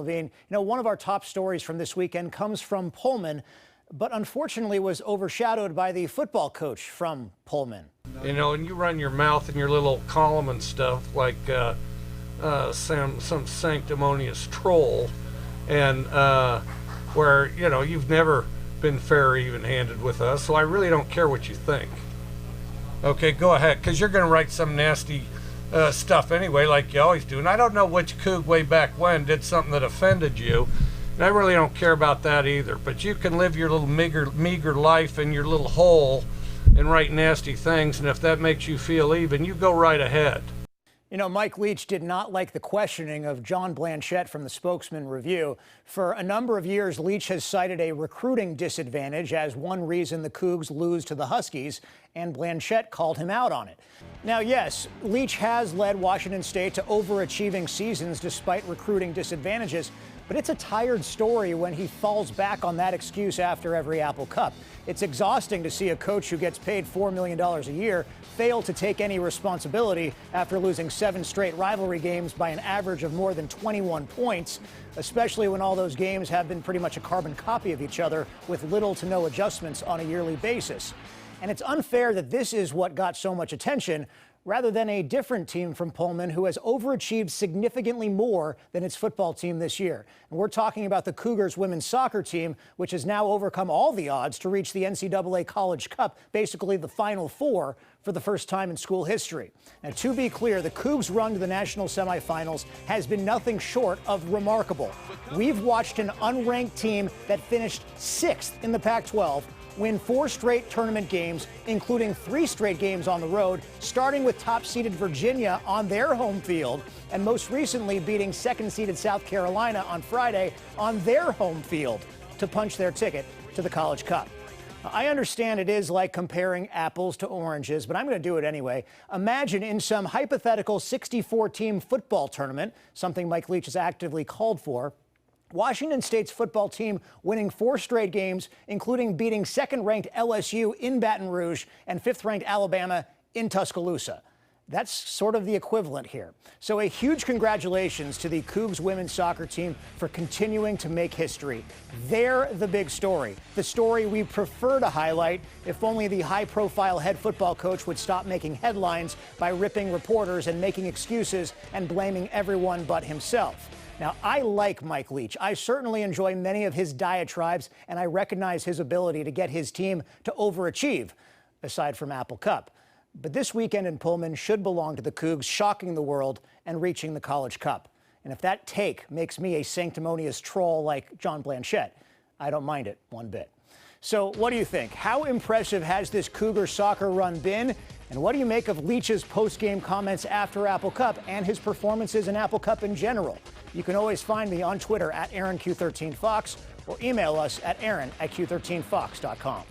Levine. One of our top stories from this weekend comes from Pullman, but unfortunately was overshadowed by the football coach from Pullman. And you run your mouth in your little column and stuff like some sanctimonious troll, and where, you've never been fair or even-handed with us, so I really don't care what you think. Okay, go ahead, because you're going to write some nasty stuff anyway, like you always do. And I don't know which Coug way back when did something that offended you, and I really don't care about that either. But you can live your little meager life in your little hole and write nasty things, and if that makes you feel even, you go right ahead. Mike Leach did not like the questioning of John Blanchette from the Spokesman Review. For a number of years, Leach has cited a recruiting disadvantage as one reason the Cougs lose to the Huskies, and Blanchette called him out on it. Now, yes, Leach has led Washington State to overachieving seasons despite recruiting disadvantages, but it's a tired story when he falls back on that excuse after every Apple Cup. It's exhausting to see a coach who gets paid $4 million a year fail to take any responsibility after losing 7 straight rivalry games by an average of more than 21 points, especially when all those games have been pretty much a carbon copy of each other with little to no adjustments on a yearly basis. And it's unfair that this is what got so much attention, rather than a different team from Pullman who has overachieved significantly more than its football team this year. And we're talking about the Cougars women's soccer team, which has now overcome all the odds to reach the NCAA College Cup, basically the Final Four, for the first time in school history. Now, to be clear, the Cougs' run to the national semifinals has been nothing short of remarkable. We've watched an unranked team that finished 6th in the Pac-12 win 4 straight tournament games, including 3 straight games on the road, starting with top-seeded Virginia on their home field, and most recently beating 2nd-seeded South Carolina on Friday on their home field to punch their ticket to the College Cup. I understand it is like comparing apples to oranges, but I'm going to do it anyway. Imagine in some hypothetical 64-team football tournament, something Mike Leach has actively called for, Washington State's football team winning 4 straight games, including beating 2nd-ranked LSU in Baton Rouge and 5th-ranked Alabama in Tuscaloosa. That's sort of the equivalent here. So a huge congratulations to the Cougs women's soccer team for continuing to make history. They're the big story, the story we prefer to highlight if only the high-profile head football coach would stop making headlines by ripping reporters and making excuses and blaming everyone but himself. Now, I like Mike Leach. I certainly enjoy many of his diatribes, and I recognize his ability to get his team to overachieve, aside from Apple Cup. But this weekend in Pullman should belong to the Cougs, shocking the world and reaching the College Cup. And if that take makes me a sanctimonious troll like John Blanchette, I don't mind it one bit. So what do you think? How impressive has this Cougar soccer run been? And what do you make of Leach's post-game comments after Apple Cup and his performances in Apple Cup in general? You can always find me on Twitter at AaronQ13Fox or email us at aaron@q13fox.com.